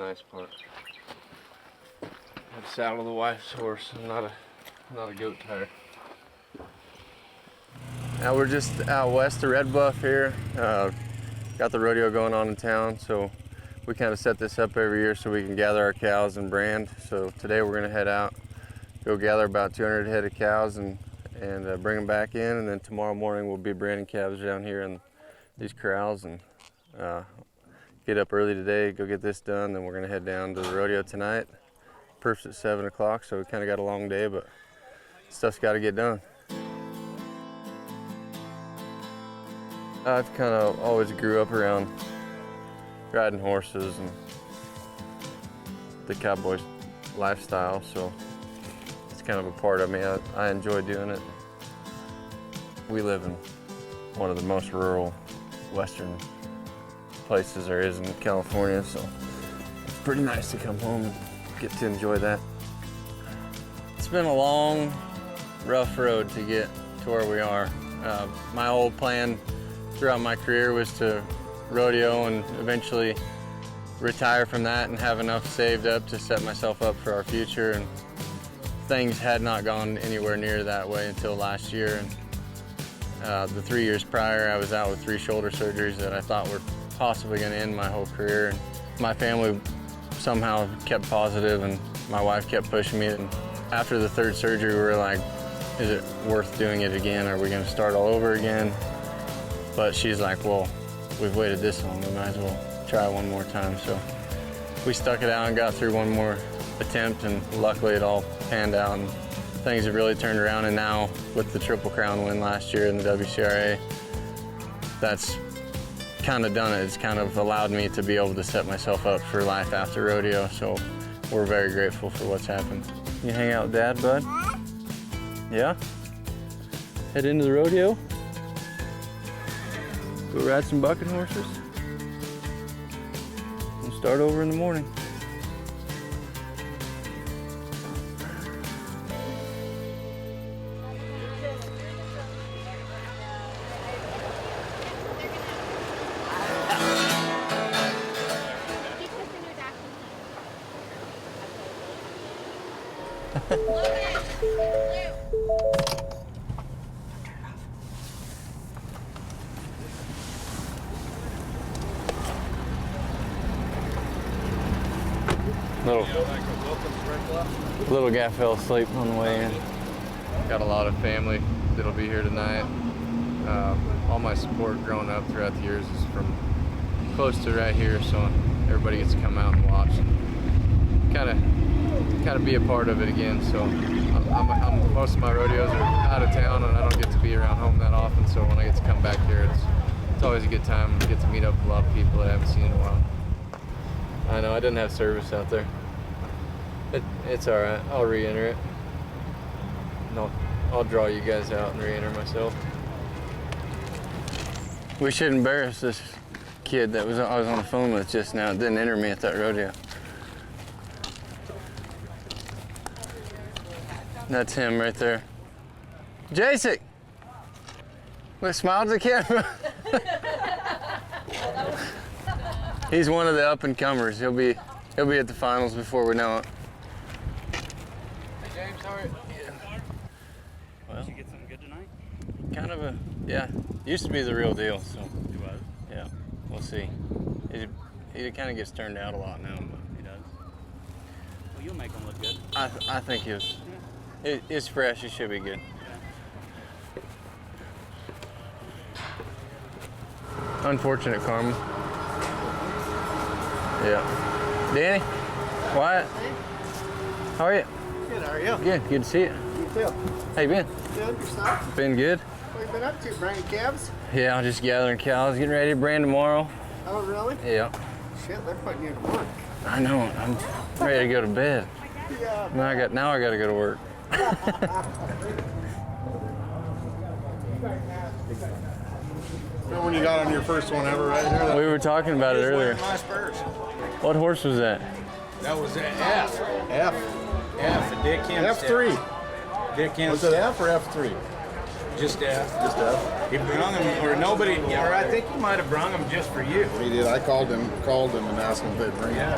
nice part. Had to saddle the wife's horse, not a goat tire. Now we're just out west of Red Bluff here. Got the rodeo going on in town, so we kind of set this up every year so we can gather our cows and brand. So today we're gonna head out, go gather about 200 head of cows and bring them back in, and then tomorrow morning we'll be branding calves down here in these corrals, and get up early today, go get this done, then we're gonna head down to the rodeo tonight. Perf's at 7 o'clock, so we kind of got a long day, but stuff's got to get done. I've kind of always grew up around riding horses and the cowboy lifestyle, so it's kind of a part of me. I enjoy doing it. We live in one of the most rural western places there is in California, so it's pretty nice to come home and get to enjoy that. It's been a long, rough road to get to where we are. My old plan throughout my career was to rodeo and eventually retire from that and have enough saved up to set myself up for our future, and things had not gone anywhere near that way until last year. And the 3 years prior, I was out with 3 shoulder surgeries that I thought were possibly going to end my whole career. And my family somehow kept positive, and my wife kept pushing me. And after the 3rd surgery, we were like, is it worth doing it again? Are we going to start all over again? But she's like, well, we've waited this long, we might as well try one more time. So we stuck it out and got through one more attempt, and luckily it all panned out and things have really turned around. And now with the Triple Crown win last year in the WCRA, that's kind of done it. It's kind of allowed me to be able to set myself up for life after rodeo, so we're very grateful for what's happened. You hang out with Dad, bud? Yeah? Head into the rodeo? Go ride some bucket horses? And start over in the morning. Little guy fell asleep on the way in. Got a lot of family that'll be here tonight. All my support growing up throughout the years is from close to right here, so everybody gets to come out and watch and kind of be a part of it again. So most of my rodeos are out of town, and I don't get to be around home that often, so when I get to come back here, it's always a good time and get to meet up with a lot of people that I haven't seen in a while. I know I didn't have service out there. It's all right. I'll re-enter it. No, I'll draw you guys out and re-enter myself. We should embarrass this kid that I was on the phone with just now. Didn't enter me at that rodeo. That's him right there. JC! Let's smile to the camera. He's one of the up-and-comers. He'll be at the finals before we know it. Hey James, how are you? Yeah. Well, did you get something good tonight? Kind of yeah. Used to be the real deal, so. He was? Yeah, we'll see. He kind of gets turned out a lot now, but. He does. Well, you'll make him look good. I think it's fresh. It should be good. Yeah. Unfortunate karma. Yeah. Danny? Wyatt? How are you? Good, how are you? Good. Good to see you. You too. How you been? Good, yourself? Been good. What have you been up to, branding calves? Yeah, I'm just gathering cows, getting ready to brand tomorrow. Oh, really? Yeah. Shit, they're putting you to work. I know. I'm ready to go to bed. Yeah. Now I got to go to work. Remember when you got on your first one ever right here? We were talking about it earlier. My spurs. What horse was that? That was an F. F. Dick Hempstead. F3. Dick Was Hempstead. it F or F3? Just F. Just F. He brung him, or nobody, or I think he might have brung him just for you. He did. I called him and asked him if they'd bring him.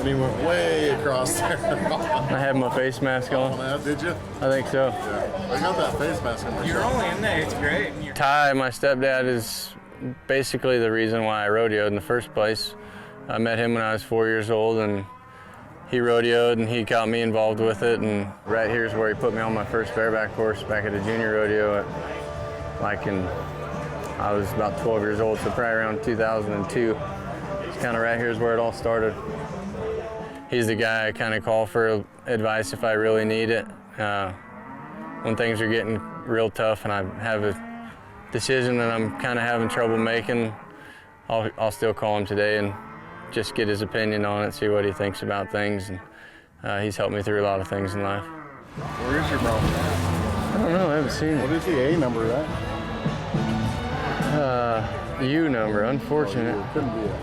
And he went way across there. I had my face mask on. Did you? I think so. Yeah. I got that face mask on. You're only in there. It's great. Ty, my stepdad, is basically the reason why I rodeoed in the first place. I met him when I was 4 years old, and he rodeoed, and he got me involved with it. And right here's where he put me on my first bareback horse back at a junior rodeo. I was about 12 years old, so probably around 2002. It's kind of right here's where it all started. He's the guy I kind of call for advice if I really need it. When things are getting real tough and I have a decision that I'm kind of having trouble making, I'll still call him today and just get his opinion on it, see what he thinks about things. And he's helped me through a lot of things in life. Where is your bro? I don't know, I haven't seen What it. is the A number, right? U number, unfortunate. Couldn't be it.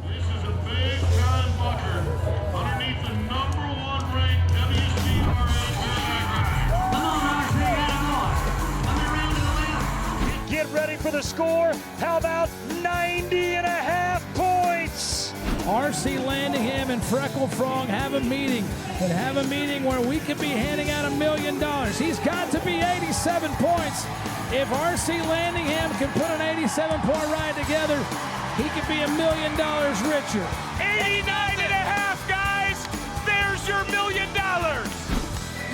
This is a big time bucker underneath the #1 ranked WCRA Bareback Rider. Get ready for the score. How about 90.5 points? R.C. Landingham and Freckle Frog have a meeting, and have a meeting where we could be handing out $1 million. He's got to be 87 points. If R.C. Landingham can put an 87-point ride together, he could be $1 million richer. 89.5, guys. There's your $1 million.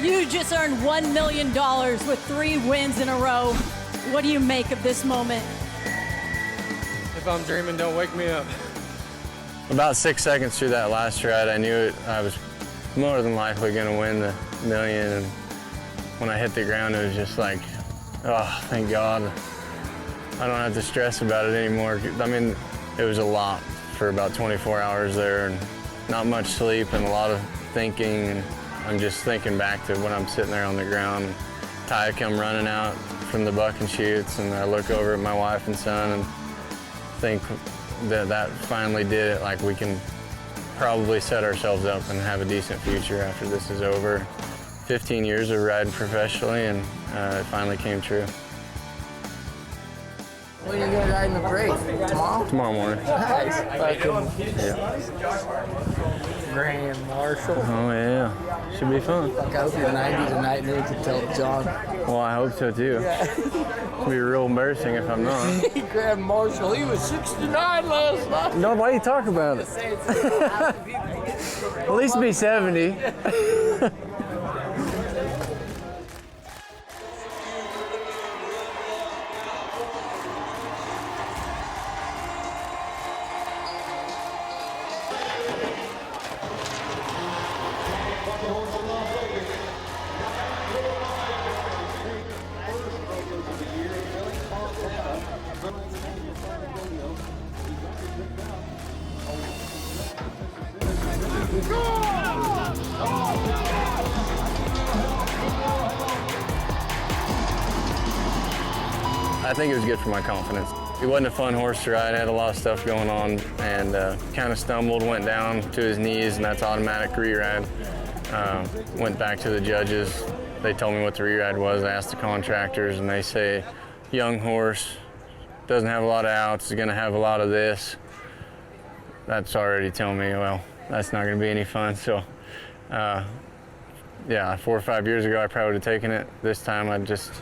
You just earned $1 million with 3 wins in a row. What do you make of this moment? If I'm dreaming, don't wake me up. About 6 seconds through that last ride, I knew I was more than likely going to win the $1 million. And when I hit the ground, it was just like, oh, thank God. I don't have to stress about it anymore. I mean, it was a lot for about 24 hours there, and not much sleep and a lot of thinking. And I'm just thinking back to when I'm sitting there on the ground. Ty come running out from the buck and shoots, and I look over at my wife and son and think that finally did it. Like, we can probably set ourselves up and have a decent future after this is over. 15 years of riding professionally, and it finally came true. When are you gonna ride in the parade? Tomorrow? Tomorrow morning. Nice. Yeah. Grand Marshal. Oh yeah, should be fun. Fuck, I hope you're 90 tonight and they can tell John. Well, I hope so too. It'll be real embarrassing if I'm not. Grand Marshal, he was 69 last night. No, why you talk about it? At least be 70. I think it was good for my confidence. It wasn't a fun horse to ride. I had a lot of stuff going on and kind of stumbled, went down to his knees, and that's automatic re-ride. Went back to the judges. They told me what the re-ride was. I asked the contractors, and they say, young horse, doesn't have a lot of outs, is going to have a lot of this. That's already telling me, well, that's not going to be any fun. So, yeah, 4 or 5 years ago, I probably would have taken it. This time, I just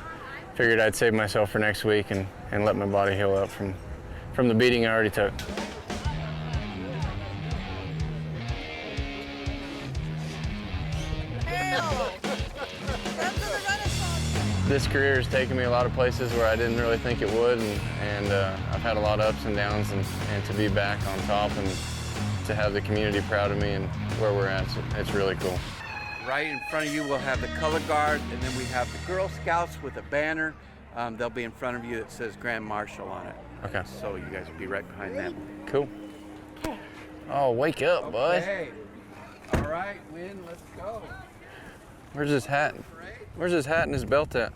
figured I'd save myself for next week and let my body heal up from the beating I already took. This career has taken me a lot of places where I didn't really think it would, and I've had a lot of ups and downs, and to be back on top and to have the community proud of me and where we're at, it's really cool. Right in front of you, we'll have the color guard, and then we have the Girl Scouts with a banner. They'll be in front of you that says Grand Marshal on it. Okay. So you guys will be right behind them. Cool. Oh, wake up, bud. Okay. All right, Win, let's go. Where's his hat? Where's his hat and his belt at?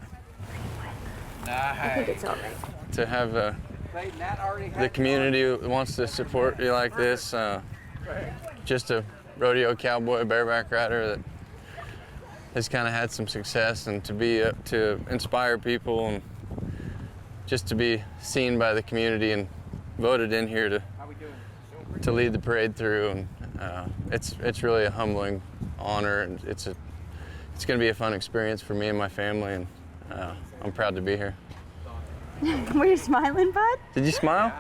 Nice. I think it's all right. To have Clayton, that already the had community wants to support you like this. Just a rodeo cowboy, bareback rider that has kind of had some success, and to be to inspire people and just to be seen by the community and voted in here to lead the parade through, It's really a humbling honor, and it's going to be a fun experience for me and my family, and I'm proud to be here. Were you smiling, bud? Did you smile?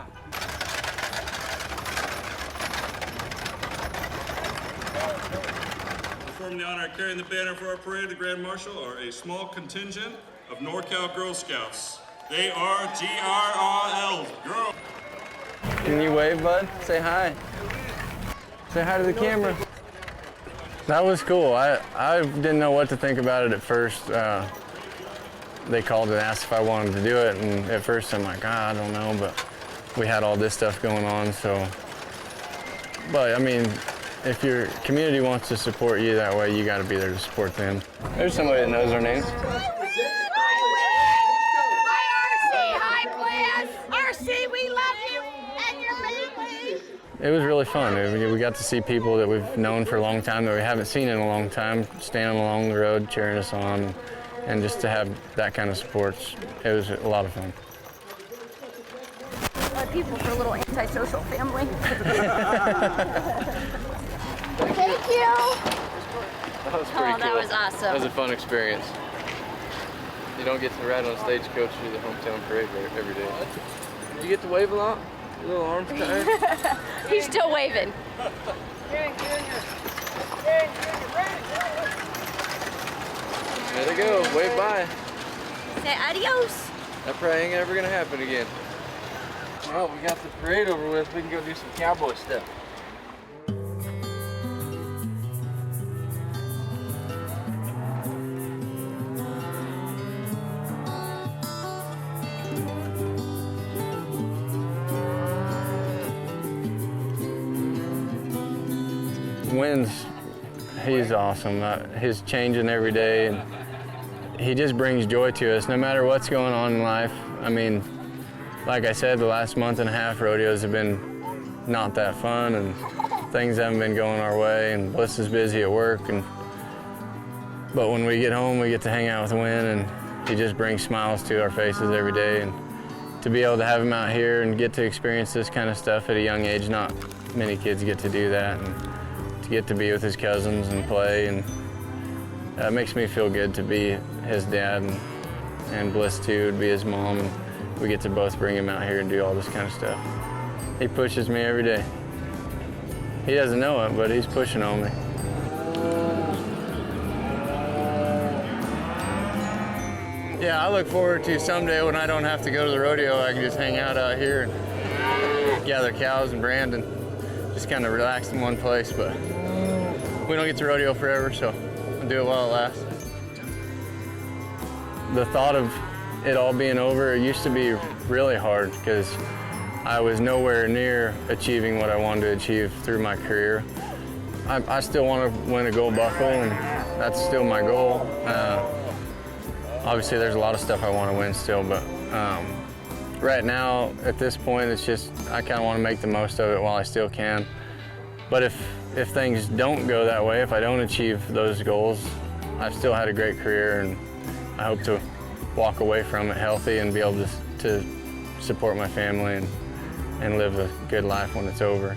Performing the honor of carrying the banner for our parade, the Grand Marshal, are a small contingent of NorCal Girl Scouts. They are GRRLs, girl. Can you wave, bud? Say hi. Say hi to the camera. That was cool. I didn't know what to think about it at first. They called and asked if I wanted to do it, and at first I'm like, I don't know, but we had all this stuff going on, so. But I mean, if your community wants to support you that way, you got to be there to support them. There's somebody that knows our names. RC, we love you and your family. It was really fun. We got to see people that we've known for a long time that we haven't seen in a long time, standing along the road, cheering us on, and just to have that kind of support, it was a lot of fun. A lot of people for a little antisocial family. Thank you. That was pretty cool. That was awesome. That was a fun experience. You don't get to ride on a stagecoach through the hometown parade every day. Did you get to wave a lot? Your little arms tired? He's still waving. There they go, wave bye. Say adios. That probably ain't ever gonna happen again. Well, we got the parade over with. We can go do some cowboy stuff. Wynn's, he's awesome. He's changing every day, and he just brings joy to us no matter what's going on in life. I mean, like I said, the last month and a half rodeos have been not that fun, and things haven't been going our way, and Bliss is busy at work. But when we get home, we get to hang out with Wynn, and he just brings smiles to our faces every day. And to be able to have him out here and get to experience this kind of stuff at a young age, not many kids get to do that. And to get to be with his cousins and play, and it makes me feel good to be his dad, and Bliss too, to be his mom, and we get to both bring him out here and do all this kind of stuff. He pushes me every day. He doesn't know it, but he's pushing on me. Yeah, I look forward to someday when I don't have to go to the rodeo, I can just hang out here and gather cows and brand and just kind of relax in one place. But we don't get to rodeo forever, so I'll do it while it lasts. The thought of it all being over, it used to be really hard because I was nowhere near achieving what I wanted to achieve through my career. I still want to win a gold buckle, and that's still my goal. Obviously, there's a lot of stuff I want to win still, but right now, at this point, it's just I kind of want to make the most of it while I still can. But if things don't go that way, if I don't achieve those goals, I've still had a great career, and I hope to walk away from it healthy and be able to support my family and live a good life when it's over.